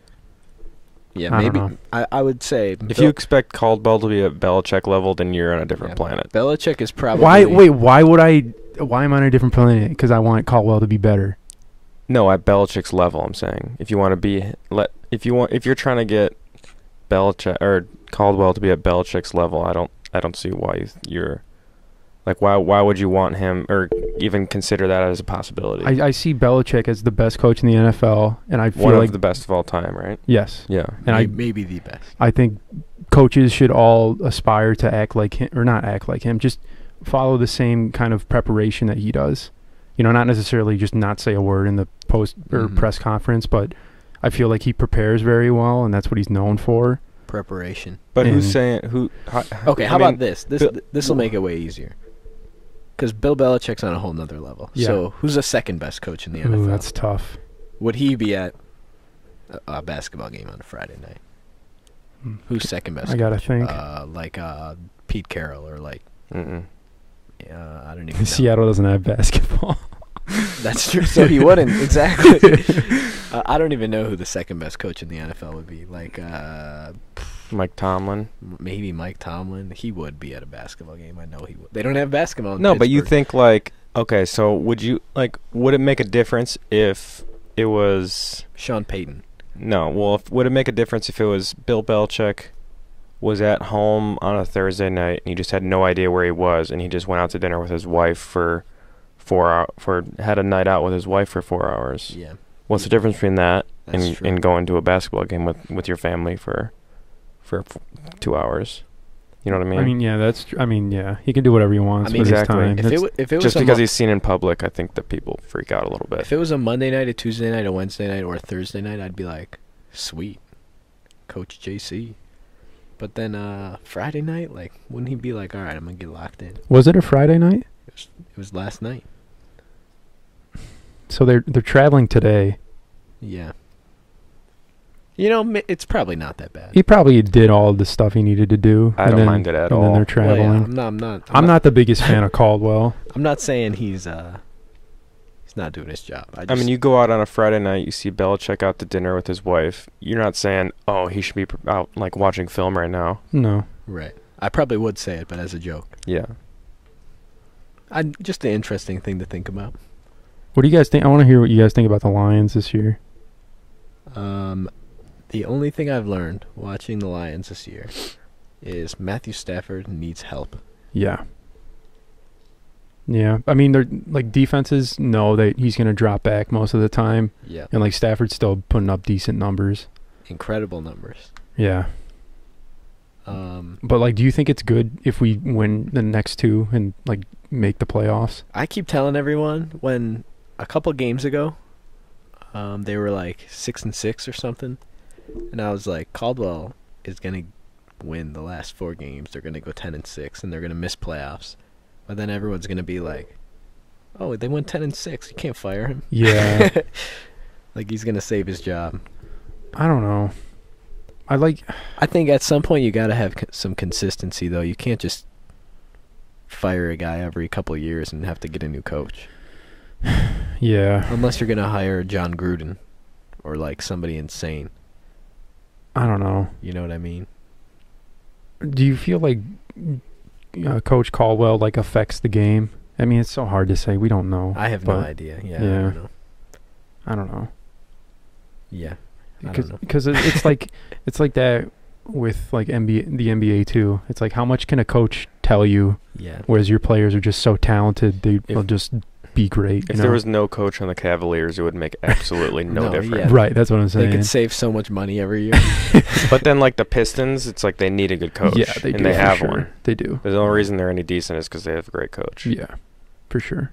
Yeah, I don't maybe. know. I would say If you expect Caldwell to be at Belichick level, then you're on a different planet. Belichick is probably. Why am I on a different planet? Because I want Caldwell to be better. No, at Belichick's level, I'm saying. If you want to be if you're trying to get Belichick or Caldwell to be at Belichick's level, I don't see why you're like why would you want him or even consider that as a possibility? I see Belichick as the best coach in the NFL, and I feel One like of the best of all time, right? yes, Yeah. and maybe the best. I think coaches should all aspire to act like him, or not act like him, just follow the same kind of preparation that he does. You know, not necessarily just not say a word in the post or Mhm. press conference, but I feel like he prepares very well, and that's what he's known for. Preparation. But who's And- saying who? Okay, how about this? Bill- This will make it way easier. Because Bill Belichick's on a whole nother level. Yeah. So who's the second best coach in the NFL? Ooh, that's tough. Would he be at a basketball game on a Friday night? Hmm. Who's second best? I gotta coach? think. Like Pete Carroll or like Mm-mm. I don't even know. Seattle doesn't have basketball. That's true. So he wouldn't exactly. I don't even know who the second best coach in the NFL would be. Like Mike Tomlin. maybe Mike Tomlin. He would be at a basketball game. I know he would. They don't have basketball. In No, but you Pittsburgh. think like okay, so would it make a difference if it was Sean Payton? no? Well, would it make a difference if it was Bill Belichick was at home on a Thursday night and he just had no idea where he was and he just went out to dinner with his wife for 4 hours, had a night out with his wife for 4 hours? Yeah, What's the difference between that that's and true. going to a basketball game with your family for 2 hours? You know what I mean? I mean, yeah, that's. I mean, yeah, he can do whatever he wants I mean, with exactly. his time. If That's- it was just a because Mo- he's seen in public, I think that people freak out a little bit. if it was a Monday night, a Tuesday night, a Wednesday night, or a Thursday night, I'd be like, sweet, Coach JC. But then Friday night, like, wouldn't he be like, all right, I'm gonna get locked in? was it a Friday night? It was last night. So they're traveling today. Yeah. You know, it's probably not that bad. He probably did all the stuff he needed to do. I and don't then- mind it at and then all. they're Well, yeah, traveling. I'm not the biggest fan of Caldwell. I'm not saying he's not doing his job. I mean, you go out on a Friday night, you see Belichick out to dinner with his wife. You're not saying, oh, he should be out like watching film right now. No. right. I probably would say it, but as a joke. Yeah. Just an interesting thing to think about. What do you guys think? I want to hear what you guys think about the Lions this year. The only thing I've learned watching the Lions this year is Matthew Stafford needs help. Yeah. Yeah, I mean, they're like defenses know that he's going to drop back most of the time, Yeah. and like Stafford's still putting up decent numbers. Incredible numbers. Yeah, but like, do you think it's good if we win the next two and like make the playoffs? I keep telling everyone when a couple games ago, they were like 6-6 or something, and I was like, Caldwell is gonna win the last 4 games. They're gonna go 10-6, and they're gonna miss playoffs. But then everyone's gonna be like, "Oh, they went 10-6. You can't fire him." Yeah, Like he's gonna save his job. I don't know. I think at some point you gotta have some consistency, though. You can't just fire a guy every couple of years and have to get a new coach. Yeah, Unless you're gonna hire John Gruden or like somebody insane. I don't know. You know what I mean? Do you feel like Coach Caldwell like affects the game? I mean, it's so hard to say. We don't know. I have no but idea. Yeah. I yeah. don't know. I don't know. Yeah. I don't know. Because it's like it's like that with like the NBA too. It's like how much can a coach tell you? Yeah. Whereas your players are just so talented, they'll just be great. If there was no coach on the Cavaliers, it would make absolutely no No, difference. yeah. right, that's what I'm saying. They could save so much money every year. But then, like the Pistons, it's like they need a good coach. Yeah, they do. and they for have sure. one. They do. The only reason they're any decent is because they have a great coach. Yeah, for sure.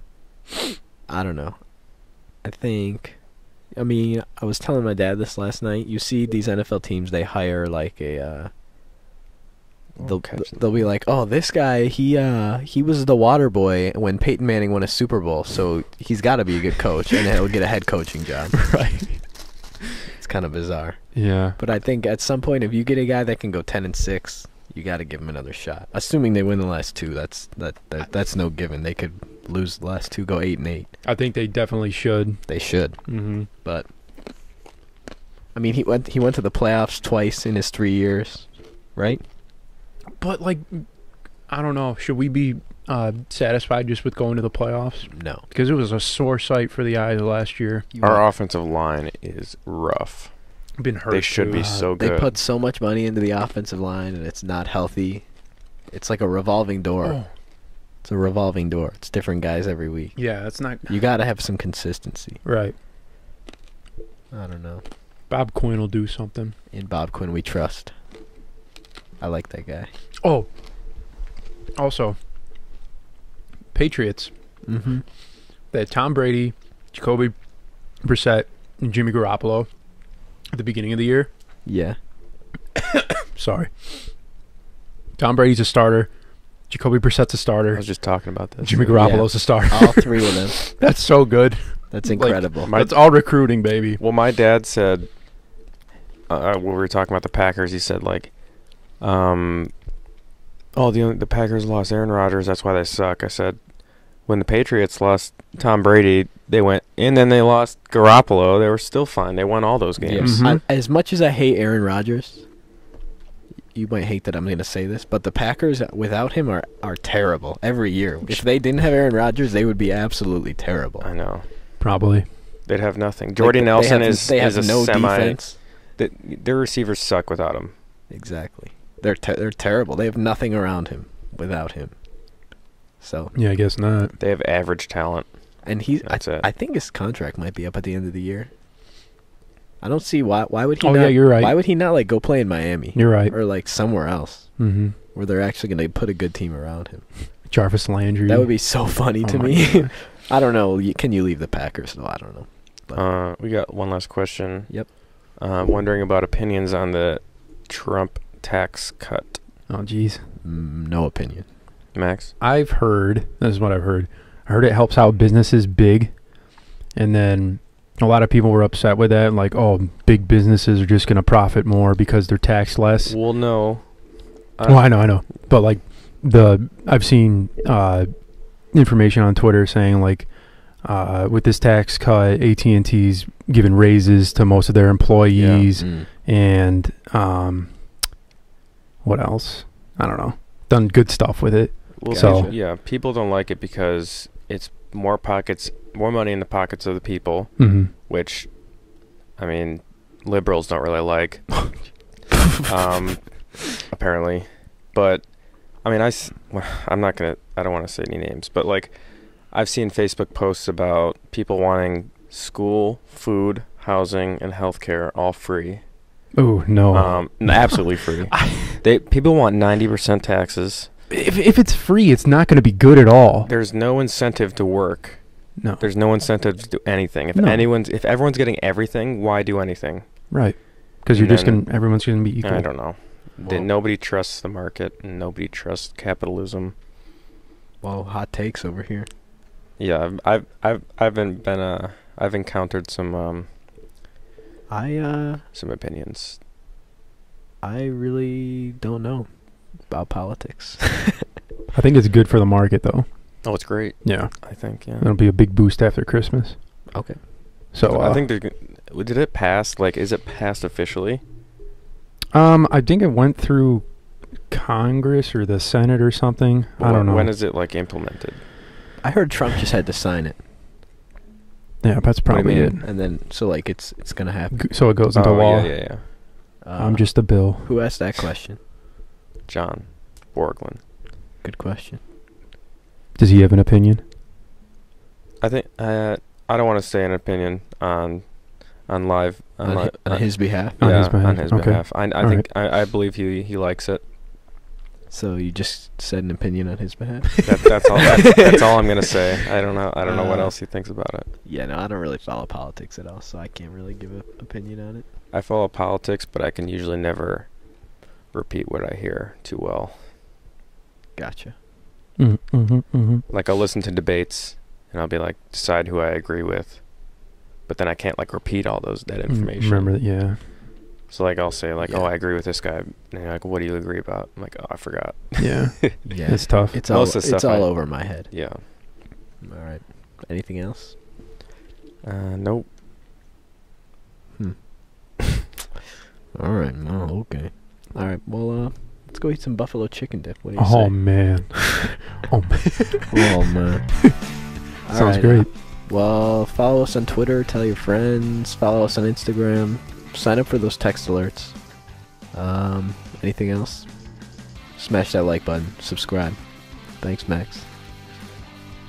I don't know. I mean, I was telling my dad this last night. You see these NFL teams, they hire like a they'll be like, "Oh, this guy, he was the water boy when Peyton Manning won a Super Bowl, so he's got to be a good coach, and he'll get a head coaching job." Right. It's kind of bizarre. Yeah. But I think at some point, if you get a guy that can go 10-6, you got to give him another shot. Assuming they win the last 2, that's no given. They could lose the last 2, go 8-8. I think they definitely should. They should. Mm-hmm. But I mean, he went to the playoffs twice in his 3 years, right? But like, I don't know. Should we be satisfied just with going to the playoffs? No. Because it was a sore sight for the eyes last year. Our offensive line is rough. Been hurt. They should be so They good. put so much money into the offensive line, and it's not healthy. It's like a revolving door. Oh. It's a revolving door. It's different guys every week. Yeah, that's not You got to have some consistency. right. I don't know. Bob Quinn will do something. In Bob Quinn, we trust. I like that guy. Oh. Also, Patriots. Mm-hmm. They had Tom Brady, Jacoby Brissett, and Jimmy Garoppolo at the beginning of the year. Yeah. Sorry. Tom Brady's a starter. Jacoby Brissett's a I starter. was just talking about this. Jimmy Garoppolo's a starter. All 3 of them. That's so good. That's Like, incredible. That's all recruiting, baby. Well, my dad said, when we were talking about the Packers, he said, like, the Packers lost Aaron Rodgers, that's why they suck. I said, when the Patriots lost Tom Brady, they went, and then they lost Garoppolo, they were still fine. They won all those games. Mhm. As much as I hate Aaron Rodgers, you might hate that I'm going to say this, but the Packers without him are terrible every year. If they didn't have Aaron Rodgers, they would be absolutely terrible. I know. Probably. They'd have nothing. Jordy Like, Nelson they have is a no semi. defense. Their receivers suck without him. Exactly. They're terrible. They have nothing around him without him. So, Yeah, I guess not. They have average talent. and That's it. I think his contract might be up at the end of the year. I don't see why would he Oh, not. yeah, you're right. Why would he not like go play in Miami You're right. or like somewhere else Mm-hmm. where they're actually going to put a good team around him? Jarvis Landry. That would be so funny to Oh my me. God. I don't know. Can you leave the Packers? No, I don't know. We got one last question. Yep. wondering Wondering about opinions on the Trump tax cut. Oh, jeez. No opinion. Max? I've heard, this is what I've heard. I heard it helps out businesses big. And then a lot of people were upset with that. Like, oh, big businesses are just going to profit more because they're taxed less. Well, no. Well, I know. But like I've seen information on Twitter saying like with this tax cut, AT&T's given raises to most of their employees and what else? I don't know. Done good stuff with it. Well, So- yeah, people don't like it because it's more money in the pockets of the people, Mm-hmm. which, I mean, liberals don't really like, apparently. But, I mean, I don't want to say any names, but, like, I've seen Facebook posts about people wanting school, food, housing, and healthcare all free. Oh no. Absolutely free. People want 90% taxes. If it's free, it's not going to be good at all. There's no incentive to work. No. There's no incentive to do anything. If No. if everyone's getting everything, why do anything? Right. Because everyone's going to be equal. I don't know. Well- Nobody trusts the market, and nobody trusts capitalism. Well, hot takes over here. Yeah, I've encountered some opinions. I really don't know about politics. I think it's good for the market, though. Oh, it's great. Yeah. I think, yeah. It'll be a big boost after Christmas. Okay. So I think did it pass? Like, is it passed officially? I think it went through Congress or the Senate or something. I don't know. When is it like implemented? I heard Trump just had to sign it. Yeah, that's probably mean? it. And then, so like it's gonna happen. So it goes into law. Yeah. I'm just a bill. Who asked that question? John Borglin. Good question. Does he have an opinion? I think I don't want to say an opinion on live On his behalf. On his on behalf, his okay. behalf. I All think I believe he likes it. So you just said an opinion on his behalf? That's all. That's all I'm gonna say. I don't know what else he thinks about it. Yeah, no, I don't really follow politics at all, so I can't really give an opinion on it. I follow politics, but I can usually never repeat what I hear too well. Gotcha. Like I'll listen to debates and I'll be like, decide who I agree with, but then I can't like repeat all that information. Remember that? Yeah. So like I'll say like, Yeah. oh, I agree with this guy. And you're like, what do you agree about? I'm like, oh, I forgot. Yeah. Yeah, It's tough. It's all Most of the it's stuff all I- over my head. Yeah. All right. Anything else? Nope. All right. Oh, okay. All right. Well, let's go eat some buffalo chicken dip. What do you Oh say? man. Oh man. Oh man. All Sounds right, great. Well, follow us on Twitter. Tell your friends. Follow us on Instagram. Sign up for those text alerts. Anything else? Smash that like button. Subscribe. Thanks, Max.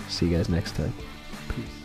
See you guys next time. Peace.